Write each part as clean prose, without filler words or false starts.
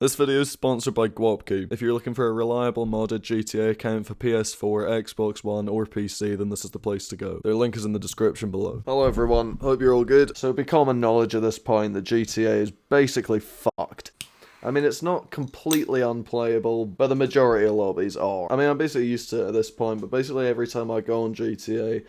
This video is sponsored by Godmode. If you're looking for a reliable modded GTA account for PS4, Xbox One, or PC, then this is the place to go. Their link is in the description below. Hello everyone, hope you're all good. So it'd be common knowledge at this point that GTA is basically fucked. I mean, it's not completely unplayable, but the majority of lobbies are. I mean, I'm basically used to it at this point, but basically every time I go on GTA,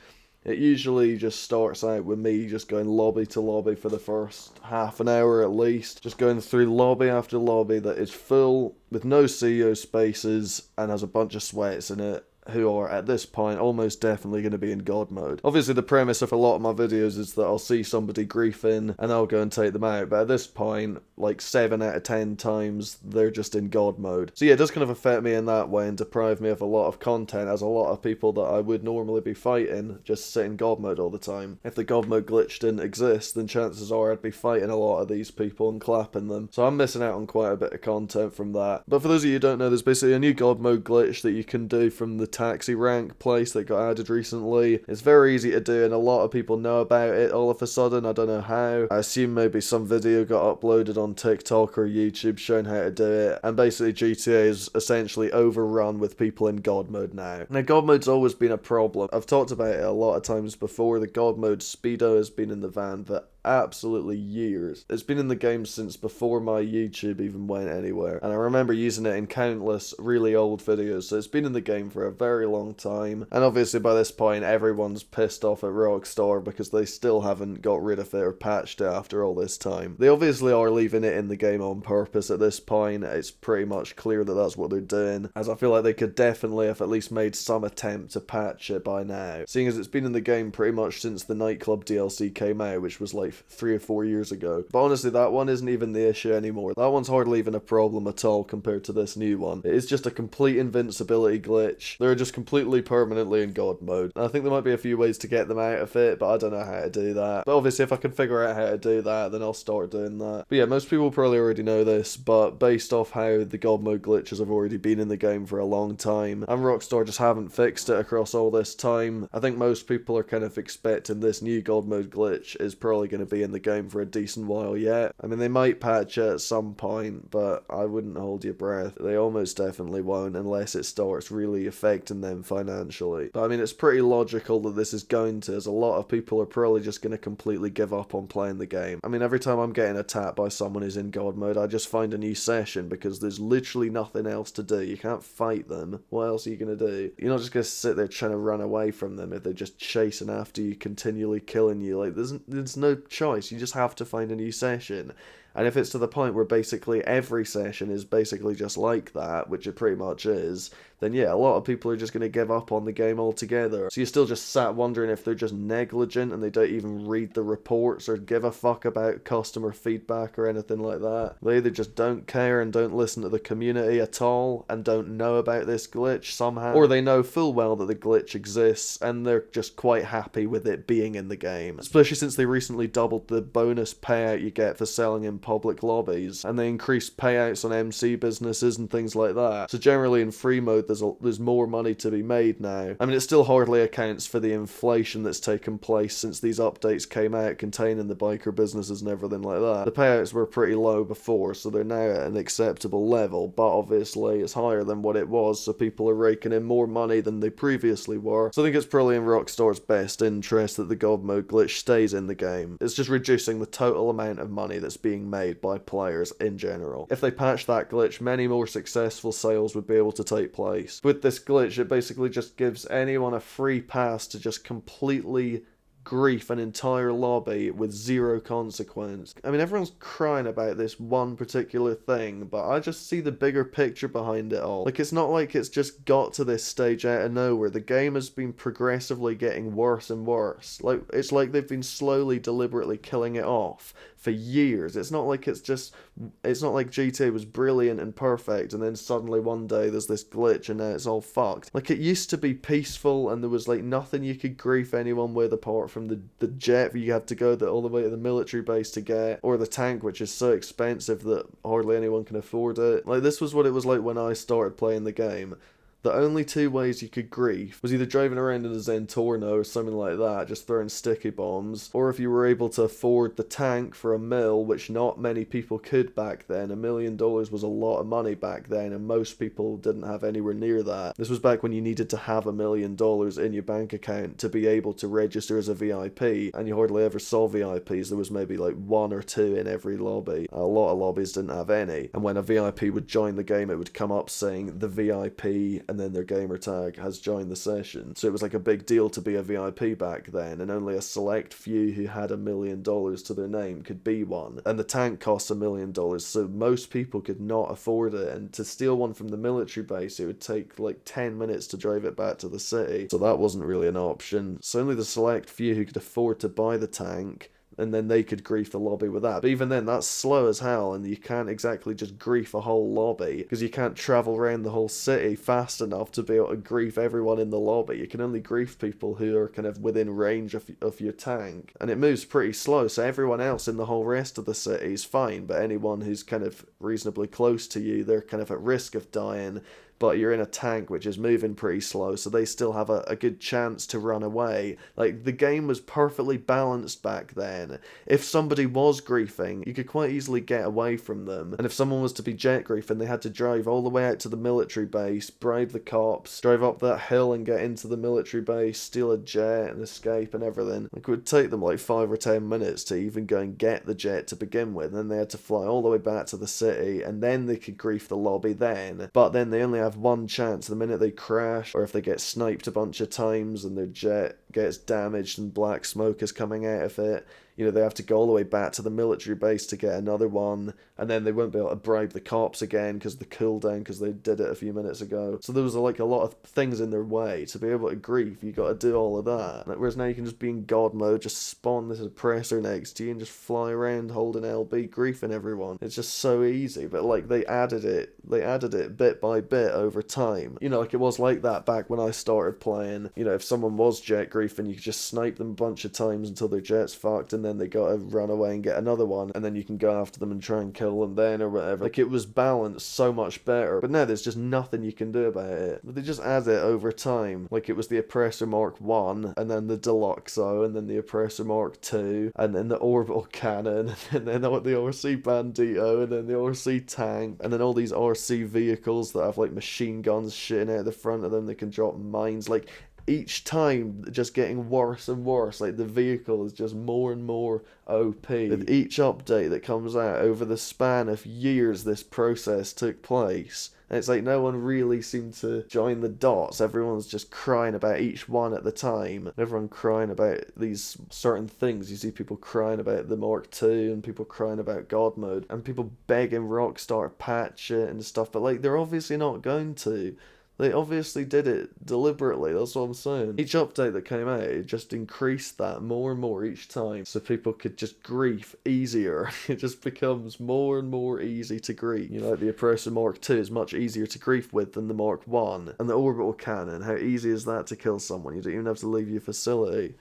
it usually just starts out with me just going lobby to lobby for the first half an hour at least. Just going through lobby after lobby that is full with no CEO spaces and has a bunch of sweats in it, who are at this point almost definitely going to be in God mode. Obviously the premise of a lot of my videos is that I'll see somebody griefing and I'll go and take them out, but at this point, like 7 out of 10 times, they're just in God mode. So yeah, it does kind of affect me in that way and deprive me of a lot of content, as a lot of people that I would normally be fighting just sit in God mode all the time. If the God mode glitch didn't exist, then chances are I'd be fighting a lot of these people and clapping them. So I'm missing out on quite a bit of content from that. But for those of you who don't know, there's basically a new God mode glitch that you can do from the taxi rank place that got added recently. It's very easy to do and a lot of people know about it all of a sudden. I don't know how. I assume maybe some video got uploaded on TikTok or YouTube showing how to do it, and basically GTA is essentially overrun with people in God mode now. Now God mode's always been a problem. I've talked about it a lot of times before. The God mode speedo has been in the van for absolutely years. It's been in the game since before my YouTube even went anywhere, and I remember using it in countless really old videos, so it's been in the game for a very long time. And obviously by this point everyone's pissed off at Rockstar because they still haven't got rid of it or patched it after all this time. They obviously are leaving it in the game on purpose at this point. It's pretty much clear that that's what they're doing, as I feel like they could definitely have at least made some attempt to patch it by now, seeing as it's been in the game pretty much since the nightclub DLC came out, which was like 3 or 4 years ago. But honestly, that one isn't even the issue anymore. That one's hardly even a problem at all compared to this new one. It is just a complete invincibility glitch. They're just completely permanently in God mode. I think there might be a few ways to get them out of it, but I don't know how to do that. But obviously if I can figure out how to do that, then I'll start doing that. But yeah, most people probably already know this, but based off how the God mode glitches have already been in the game for a long time, and Rockstar just haven't fixed it across all this time, I think most people are kind of expecting this new God mode glitch is probably going to be in the game for a decent while yet. I mean, they might patch it at some point, but I wouldn't hold your breath. They almost definitely won't unless it starts really affecting them financially. But I mean, it's pretty logical that this is going to, as a lot of people are probably just going to completely give up on playing the game. I mean, every time I'm getting attacked by someone who's in God mode, I just find a new session because there's literally nothing else to do. You can't fight them. What else are you going to do? You're not just going to sit there trying to run away from them if they're just chasing after you, continually killing you. Like, there's no choice. You just have to find a new session. And if it's to the point where basically every session is basically just like that, which it pretty much is, then yeah, a lot of people are just going to give up on the game altogether. So you're still just sat wondering if they're just negligent and they don't even read the reports or give a fuck about customer feedback or anything like that. They either just don't care and don't listen to the community at all and don't know about this glitch somehow, or they know full well that the glitch exists and they're just quite happy with it being in the game. Especially since they recently doubled the bonus payout you get for selling in public lobbies, and they increased payouts on MC businesses and things like that. So generally in free mode there's more money to be made now. I mean, it still hardly accounts for the inflation that's taken place since these updates came out containing the biker businesses and everything like that. The payouts were pretty low before, so they're now at an acceptable level, but obviously it's higher than what it was, so people are raking in more money than they previously were. So I think it's probably in Rockstar's best interest that the God mode glitch stays in the game. It's just reducing the total amount of money that's being made by players in general. If they patch that glitch, many more successful sales would be able to take place. With this glitch, it basically just gives anyone a free pass to just completely grief an entire lobby with zero consequence. I mean, everyone's crying about this one particular thing, but I just see the bigger picture behind it all. Like, it's not like it's just got to this stage out of nowhere. The game has been progressively getting worse and worse. Like, it's like they've been slowly, deliberately killing it off for years. It's not like GTA was brilliant and perfect and then suddenly one day there's this glitch and now it's all fucked. Like, it used to be peaceful and there was like nothing you could grief anyone with apart from the jet you have to go all the way to the military base to get, or the tank, which is so expensive that hardly anyone can afford it. Like, this was what it was like when I started playing the game. The only two ways you could grief was either driving around in a Zentorno or something like that, just throwing sticky bombs, or if you were able to afford the tank for a mil, which not many people could back then. $1 million was a lot of money back then, and most people didn't have anywhere near that. This was back when you needed to have $1 million in your bank account to be able to register as a VIP, and you hardly ever saw VIPs. There was maybe like 1 or 2 in every lobby. A lot of lobbies didn't have any, and when a VIP would join the game, it would come up saying the VIP, and then their gamer tag has joined the session. So it was like a big deal to be a VIP back then, and only a select few who had $1 million to their name could be one. And the tank costs $1 million, so most people could not afford it, and to steal one from the military base, it would take like 10 minutes to drive it back to the city, so that wasn't really an option. So only the select few who could afford to buy the tank, and then they could grief the lobby with that. But even then, that's slow as hell, and you can't exactly just grief a whole lobby, because you can't travel around the whole city fast enough to be able to grief everyone in the lobby. You can only grief people who are kind of within range of your tank, and it moves pretty slow, so everyone else in the whole rest of the city is fine, but anyone who's kind of reasonably close to you, they're kind of at risk of dying. But you're in a tank which is moving pretty slow, so they still have a good chance to run away. Like, the game was perfectly balanced back then. If somebody was griefing, you could quite easily get away from them. And if someone was to be jet griefing, they had to drive all the way out to the military base, bribe the cops, drive up that hill and get into the military base, steal a jet and escape and everything. Like, it would take them like 5 or 10 minutes to even go and get the jet to begin with. And then they had to fly all the way back to the city, and then they could grief the lobby then. But then they only have one chance. The minute they crash, or if they get sniped a bunch of times and their jet gets damaged and black smoke is coming out of it, you know, they have to go all the way back to the military base to get another one, and then they won't be able to bribe the cops again because the cooldown, because they did it a few minutes ago. So there was like a lot of things in their way. To be able to grief, you got to do all of that. Whereas now you can just be in God mode, just spawn this oppressor next to you and just fly around holding LB griefing everyone. It's just so easy. But like, they added it bit by bit over time. You know, like it was like that back when I started playing. You know, if someone was jet griefing, you could just snipe them a bunch of times until their jet's fucked, and then they gotta run away and get another one, and then you can go after them and try and kill them then or whatever. Like, it was balanced so much better. But now there's just nothing you can do about it. They just add it over time. Like, it was the Oppressor Mark 1, and then the Deluxo, and then the Oppressor Mark 2, and then the Orbital Cannon, and then the RC Bandito, and then the RC Tank, and then all these RC vehicles that have like machine guns shitting out the front of them. They can drop mines. Like, each time just getting worse and worse. Like, the vehicle is just more and more OP. With each update that comes out over the span of years, this process took place. And it's like no one really seemed to join the dots. Everyone's just crying about each one at the time. Everyone crying about these certain things. You see people crying about the Mark II, and people crying about Godmode, and people begging Rockstar to patch it and stuff. But like, they're obviously not going to. They obviously did it deliberately, that's what I'm saying. Each update that came out, it just increased that more and more each time, so people could just grief easier. It just becomes more and more easy to grief. You know, like the Oppressor Mark II is much easier to grief with than the Mark 1. And the Orbital Cannon, how easy is that to kill someone? You don't even have to leave your facility.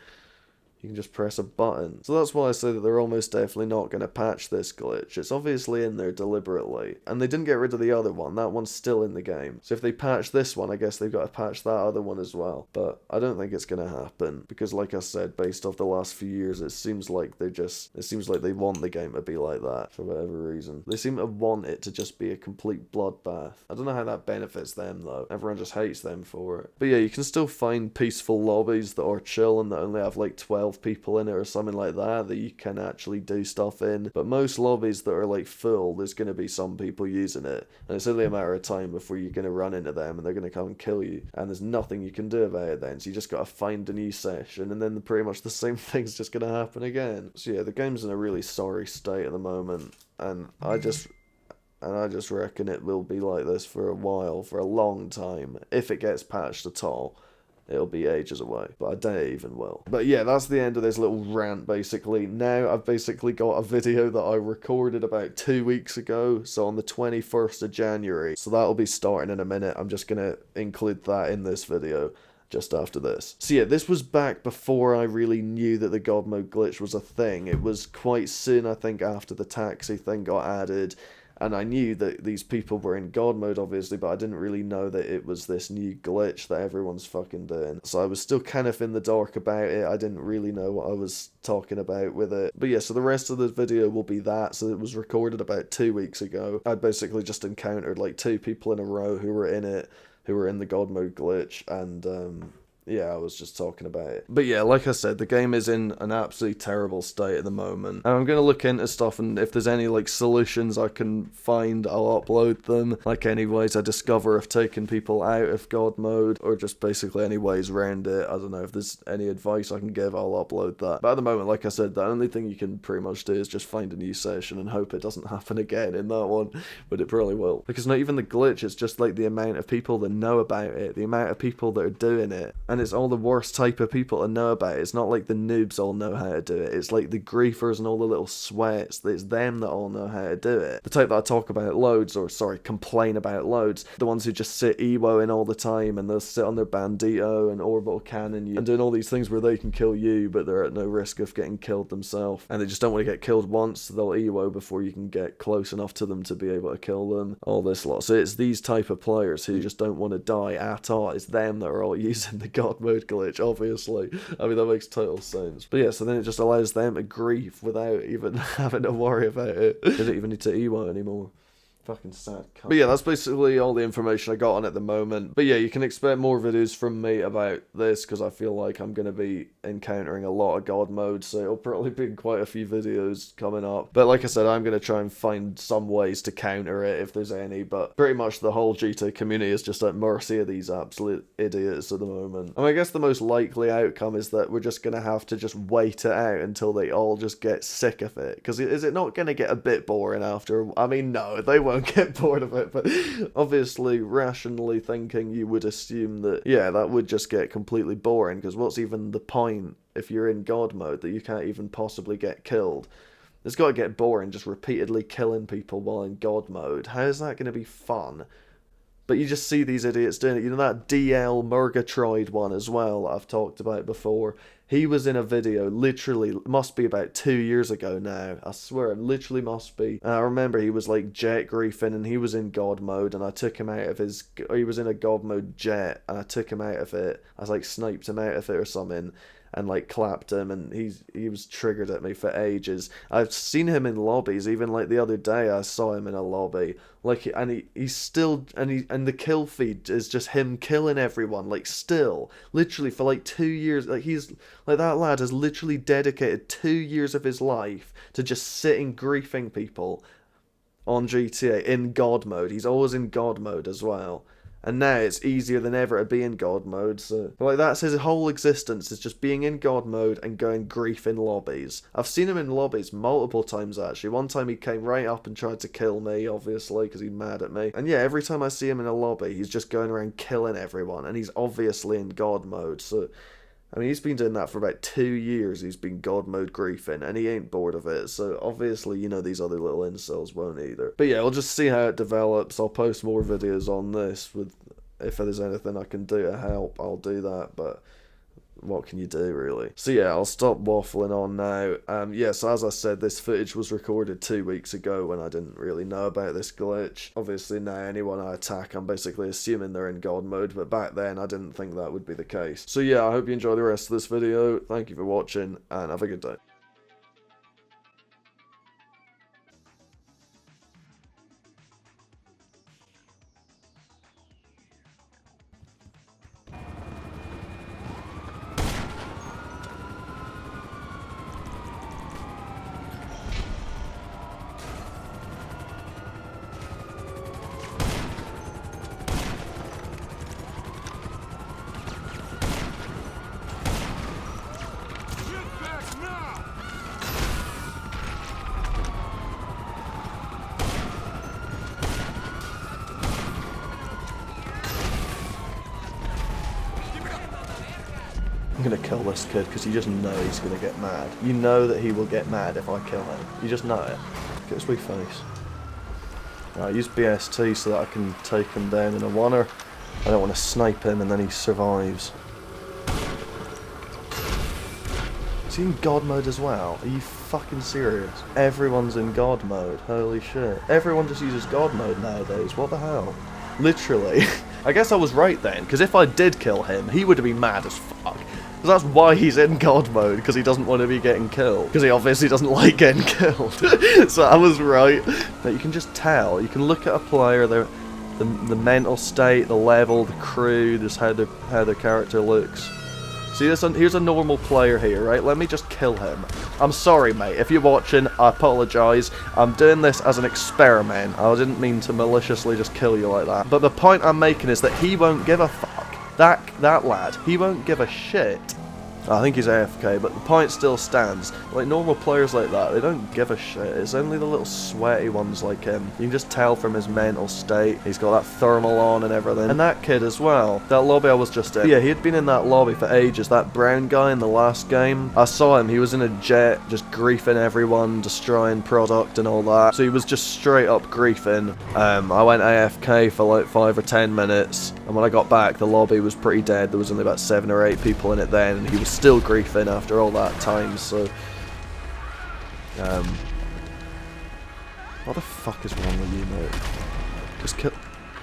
You can just press a button. So that's why I say that they're almost definitely not going to patch this glitch. It's obviously in there deliberately. And they didn't get rid of the other one. That one's still in the game. So if they patch this one, I guess they've got to patch that other one as well. But I don't think it's going to happen. Because like I said, based off the last few years, it seems like they want the game to be like that for whatever reason. They seem to want it to just be a complete bloodbath. I don't know how that benefits them though. Everyone just hates them for it. But yeah, you can still find peaceful lobbies that are chill and that only have like 12 people in it or something like that you can actually do stuff in. But most lobbies that are like full, there's going to be some people using it, and it's only a matter of time before you're going to run into them and they're going to come and kill you, and there's nothing you can do about it then. So you just got to find a new session, and then pretty much the same thing's just going to happen again. So yeah, the game's in a really sorry state at the moment, and I just reckon it will be like this for a while, for a long time, if it gets patched at all. It'll be ages away, but I doubt it even will. But yeah, that's the end of this little rant, basically. Now I've basically got a video that I recorded about 2 weeks ago, so on the 21st of January. So that'll be starting in a minute. I'm just going to include that in this video just after this. So yeah, this was back before I really knew that the Godmode glitch was a thing. It was quite soon, I think, after the taxi thing got added. And I knew that these people were in God mode, obviously, but I didn't really know that it was this new glitch that everyone's fucking doing. So I was still kind of in the dark about it. I didn't really know what I was talking about with it. But yeah, so the rest of the video will be that. So it was recorded about 2 weeks ago. I basically just encountered like 2 people in a row who were in it, who were in the God mode glitch, and yeah, I was just talking about it. But yeah, like I said, the game is in an absolutely terrible state at the moment. And I'm going to look into stuff, and if there's any like solutions I can find, I'll upload them. Like any ways I discover of taking people out of God mode, or just basically any ways around it. I don't know, if there's any advice I can give, I'll upload that. But at the moment, like I said, the only thing you can pretty much do is just find a new session and hope it doesn't happen again in that one. But it probably will. Because not even the glitch, it's just like the amount of people that know about it, the amount of people that are doing it. And it's all the worst type of people to know about it. It's not like the noobs all know how to do it. It's like the griefers and all the little sweats. It's them that all know how to do it. The type that I talk about loads, or sorry, complain about loads. The ones who just sit EWOing all the time, and they'll sit on their bandito and orbital cannon you, and doing all these things where they can kill you, but they're at no risk of getting killed themselves. And they just don't want to get killed once, so they'll EWO before you can get close enough to them to be able to kill them. All this lot. So it's these type of players who just don't want to die at all. It's them that are all using the God mode glitch, obviously. I mean, that makes total sense. But yeah, so then it just allows them to grief without even having to worry about it. They don't even need to EWO anymore. Fucking sad cunt. But yeah, that's basically all the information I got on at the moment. But yeah, you can expect more videos from me about this, because I feel like I'm going to be encountering a lot of God mode, so it'll probably be quite a few videos coming up. But like I said, I'm going to try and find some ways to counter it, if there's any, but pretty much the whole GTA community is just at mercy of these absolute idiots at the moment. And I guess the most likely outcome is that we're just going to have to just wait it out until they all just get sick of it. Because is it not going to get a bit boring after? I mean, no, they won't get bored of it, but obviously, rationally thinking, you would assume that, yeah, that would just get completely boring, because what's even the point if you're in God mode that you can't even possibly get killed? It's got to get boring just repeatedly killing people while in God mode. How is that going to be fun? But you just see these idiots doing it. You know that DL Murgatroyd one as well that I've talked about before? He was in a video, literally, must be about 2 years ago now. I swear, it literally must be. And I remember he was like jet griefing, and he was in God mode, and I took him out of his, he was in a God mode jet, and I took him out of it. I like sniped him out of it or something, and like clapped him, and he was triggered at me for ages. I've seen him in lobbies, even like the other day I saw him in a lobby, like, and he's still, and the kill feed is just him killing everyone, like, still, literally for like 2 years. Like, he's like, that lad has literally dedicated 2 years of his life to just sitting griefing people on GTA in God mode. He's always in God mode as well. And now it's easier than ever to be in God mode, so... But like, that's his whole existence, is just being in God mode and going grief in lobbies. I've seen him in lobbies multiple times, actually. One time he came right up and tried to kill me, obviously, because he's mad at me. And yeah, every time I see him in a lobby, he's just going around killing everyone, and he's obviously in God mode, so... I mean, he's been doing that for about 2 years. He's been God mode griefing, and he ain't bored of it. So obviously, you know, these other little incels won't either. But yeah, we'll just see how it develops. I'll post more videos on this. If there's anything I can do to help, I'll do that. But what can you do, really? So yeah, I'll stop waffling on now. Yeah, so as I said, this footage was recorded 2 weeks ago when I didn't really know about this glitch. Obviously now anyone I attack, I'm basically assuming they're in God mode, but back then I didn't think that would be the case. So yeah, I hope you enjoy the rest of this video. Thank you for watching, and have a good day. I'm gonna kill this kid because you just know he's gonna get mad. You know that he will get mad if I kill him. You just know it. Get his wee face. Right, use BST so that I can take him down in a oneer. I don't want to snipe him and then he survives. Is he in God mode as well? Are you fucking serious? Everyone's in God mode. Holy shit. Everyone just uses God mode nowadays. What the hell? Literally. I guess I was right then, because if I did kill him, he would have been mad as fuck. Because that's why he's in God mode, because he doesn't want to be getting killed. Because he obviously doesn't like getting killed. So I was right. But you can just tell. You can look at a player, the mental state, the level, the crew, just how their character looks. See, here's a normal player here, right? Let me just kill him. I'm sorry, mate. If you're watching, I apologise. I'm doing this as an experiment. I didn't mean to maliciously just kill you like that. But the point I'm making is that he won't give a fuck. That lad, he won't give a shit. I think he's AFK, but the point still stands. Like, normal players like that, they don't give a shit. It's only the little sweaty ones like him. You can just tell from his mental state. He's got that thermal on and everything. And that kid as well. That lobby I was just in. Yeah, he had been in that lobby for ages. That brown guy in the last game. I saw him. He was in a jet, just griefing everyone, destroying product and all that. So he was just straight up griefing. I went AFK for like 5 or 10 minutes. And when I got back, the lobby was pretty dead. There was only about 7 or 8 people in it then. And he was still griefing after all that time, so what the fuck is wrong with you, mate? Just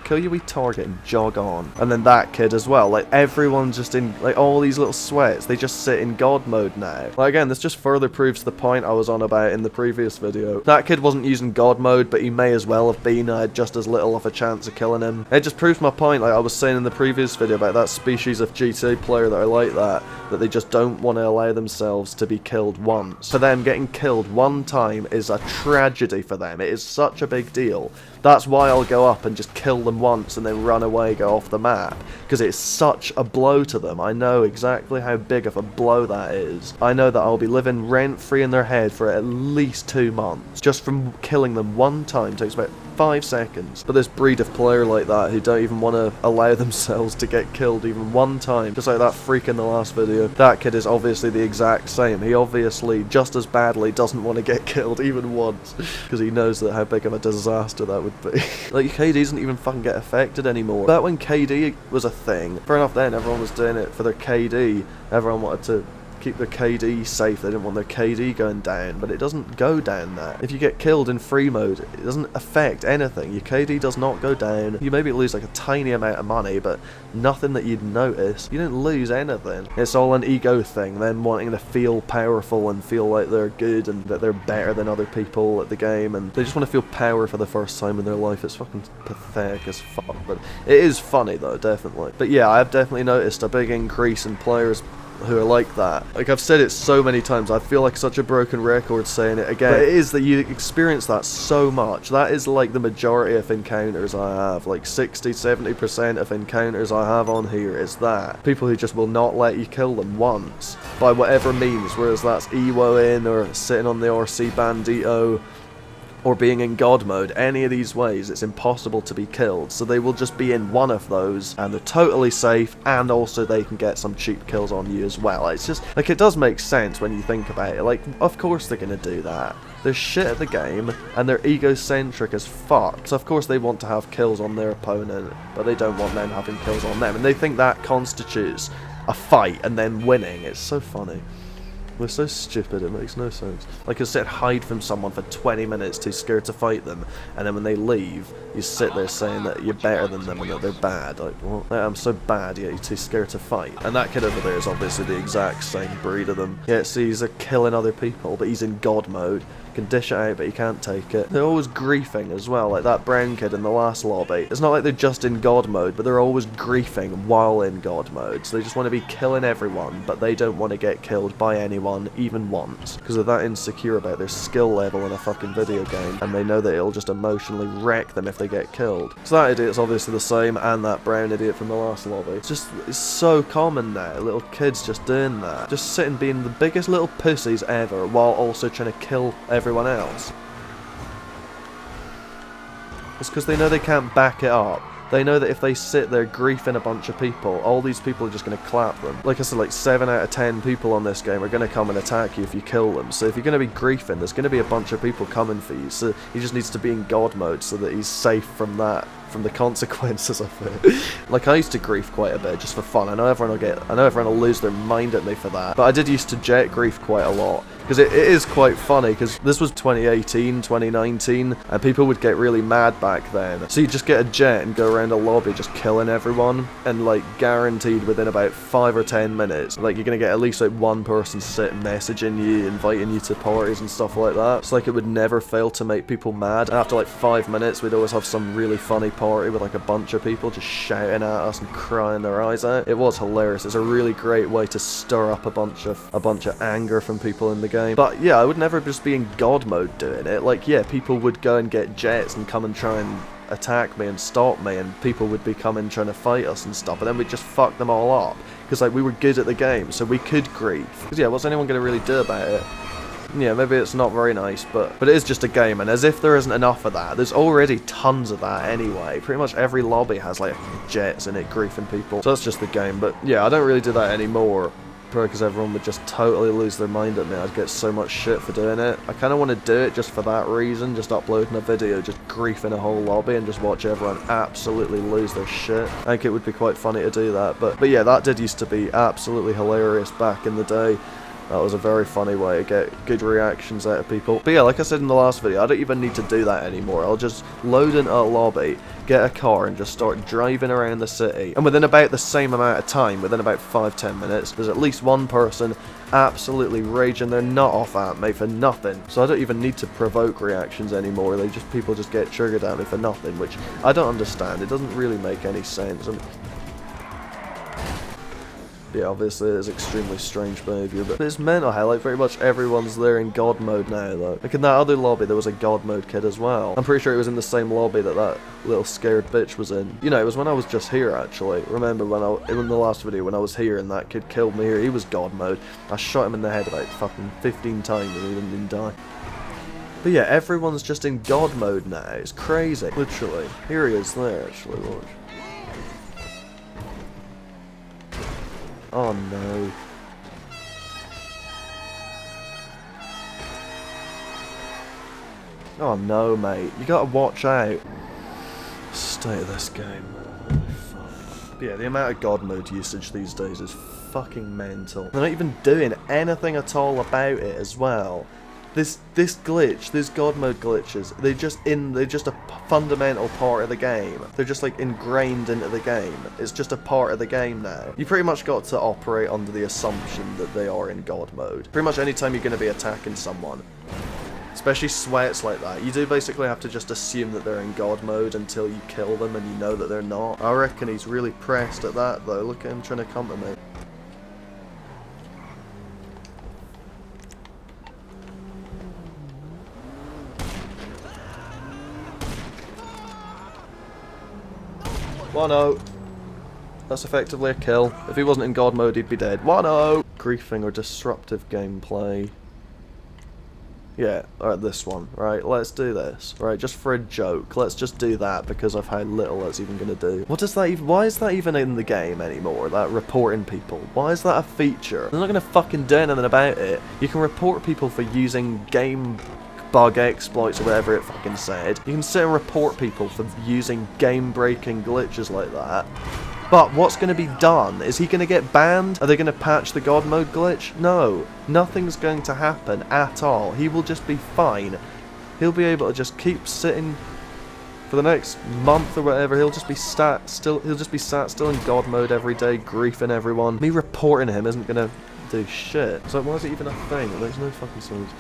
kill your wee target and jog on. And then that kid as well, like everyone's just in, like all these little sweats, they just sit in God mode now. Like again, this just further proves the point I was on about in the previous video. That kid wasn't using God mode, but he may as well have been. I had just as little of a chance of killing him. It just proves my point, like I was saying in the previous video about that species of GTA player that I like that they just don't want to allow themselves to be killed once. For them, getting killed one time is a tragedy for them. It is such a big deal. That's why I'll go up and just kill them once and then run away, go off the map. Because it's such a blow to them. I know exactly how big of a blow that is. I know that I'll be living rent-free in their head for at least 2 months. Just from killing them one time takes about 5 seconds. But this breed of player like that who don't even want to allow themselves to get killed even one time, just like that freak in the last video, that kid is obviously the exact same. He obviously just as badly doesn't want to get killed even once, because he knows that how big of a disaster that would be. Like, KD doesn't even fucking get affected anymore. But when KD was a thing, fair enough then, everyone was doing it for their KD. Everyone wanted to keep their KD safe, they didn't want their KD going down, but it doesn't go down that. If you get killed in free mode, it doesn't affect anything. Your KD does not go down. You maybe lose like a tiny amount of money, but nothing that you'd notice. You don't lose anything. It's all an ego thing, them wanting to feel powerful and feel like they're good and that they're better than other people at the game, and they just want to feel power for the first time in their life. It's fucking pathetic as fuck, but it is funny though, definitely. But yeah, I've definitely noticed a big increase in players who are like that. Like, I've said it so many times, I feel like such a broken record saying it again, but it is that you experience that so much. That is like the majority of encounters I have, like 60-70% of encounters I have on here is that. People who just will not let you kill them once, by whatever means, whereas that's EWO-ing, or sitting on the RC Bandito, or being in God mode. Any of these ways, it's impossible to be killed, so they will just be in one of those, and they're totally safe, and also they can get some cheap kills on you as well. It's just, like, it does make sense when you think about it. Like, of course they're gonna do that. They're shit at the game, and they're egocentric as fuck, so of course they want to have kills on their opponent, but they don't want them having kills on them, and they think that constitutes a fight and then winning. It's so funny. We're so stupid, it makes no sense. Like, you sit and hide from someone for 20 minutes too scared to fight them, and then when they leave, you sit there saying that you're better than them and that they're bad. Like, what? I'm so bad, yet you're too scared to fight. And that kid over there is obviously the exact same breed of them. Yeah, see, he's killing other people, but he's in God mode. Can dish it out, but he can't take it. They're always griefing as well, like that brown kid in the last lobby. It's not like they're just in God mode, but they're always griefing while in God mode. So they just want to be killing everyone, but they don't want to get killed by anyone, even once, because they're that insecure about their skill level in a fucking video game, and they know that it'll just emotionally wreck them if they get killed. So that idiot's obviously the same, and that brown idiot from the last lobby. It's so common now, little kids just doing that. Just sitting being the biggest little pussies ever, while also trying to kill everyone else. It's because they know they can't back it up. They know that if they sit there griefing a bunch of people, all these people are just going to clap them. Like I said, like 7 out of 10 people on this game are going to come and attack you if you kill them. So if you're going to be griefing, there's going to be a bunch of people coming for you. So he just needs to be in God mode so that he's safe from that from the consequences of it. Like, I used to grief quite a bit just for fun. I know everyone will lose their mind at me for that, but I did used to jet grief quite a lot. Because it is quite funny, because this was 2018, 2019, and people would get really mad back then. So you just get a jet and go around a lobby just killing everyone, and like guaranteed within about 5 or 10 minutes, like you're gonna get at least like one person sit messaging you, inviting you to parties and stuff like that. It's like it would never fail to make people mad. And after like 5 minutes, we'd always have some really funny party with like a bunch of people just shouting at us and crying their eyes out. It was hilarious. It's a really great way to stir up a bunch of anger from people in the game. But yeah, I would never just be in God mode doing it. Like, yeah, people would go and get jets and come and try and attack me and stop me, and people would be coming trying to fight us and stuff, and then we'd just fuck them all up. Because like we were good at the game, so we could grief. Because yeah, what's anyone going to really do about it? Yeah, maybe it's not very nice, but it is just a game, and as if there isn't enough of that, there's already tons of that anyway. Pretty much every lobby has like jets in it griefing people. So that's just the game, but yeah, I don't really do that anymore. Because everyone would just totally lose their mind at me. I'd get so much shit for doing it. I kind of want to do it just for that reason, just uploading a video, just griefing a whole lobby and just watch everyone absolutely lose their shit. I think it would be quite funny to do that, but yeah, that did used to be absolutely hilarious back in the day. That was a very funny way to get good reactions out of people. But yeah, like I said in the last video, I don't even need to do that anymore. I'll just load into a lobby, get a car, and just start driving around the city. And within about the same amount of time, within about 5-10 minutes, there's at least one person absolutely raging their nut off at me for nothing. So I don't even need to provoke reactions anymore. People just get triggered at me for nothing, which I don't understand. It doesn't really make any sense. Yeah, obviously it is extremely strange behaviour, but it's mental how like pretty much everyone's there in God mode now though. Like in that other lobby there was a God mode kid as well. I'm pretty sure it was in the same lobby that little scared bitch was in. You know, it was when I was just here actually. Remember in the last video when I was here and that kid killed me here, he was God mode. I shot him in the head about fucking 15 times and he didn't even die. But yeah, everyone's just in God mode now. It's crazy. Literally. Here he is there actually, watch. Oh no. Oh no, mate. You gotta watch out. State of this game. Holy fuck. But yeah, the amount of God mode usage these days is fucking mental. They're not even doing anything at all about it as well. This glitch, these God mode glitches, they're just a fundamental part of the game. They're just like ingrained into the game. It's just a part of the game now. You pretty much got to operate under the assumption that they are in God mode. Pretty much anytime you're going to be attacking someone, especially sweats like that, you do basically have to just assume that they're in God mode until you kill them and you know that they're not. I reckon he's really pressed at that though. Look at him trying to come to me. One-0. That's effectively a kill. If he wasn't in God mode, he'd be dead. 1-0. Griefing or disruptive gameplay. Yeah, alright, this one. Right, let's do this. Right, just for a joke. Let's just do that because of how little that's even going to do. What does that even... Why is that even in the game anymore? That reporting people. Why is that a feature? They're not going to fucking do anything about it. You can report people for using game bug exploits or whatever it fucking said. You can sit and report people for using game-breaking glitches like that. But what's going to be done? Is he going to get banned? Are they going to patch the God mode glitch? No. Nothing's going to happen at all. He will just be fine. He'll be able to just keep sitting for the next month or whatever. He'll just be sat still in God mode every day, griefing everyone. Me reporting him isn't going to do shit. So why is it even a thing? It makes no fucking sense.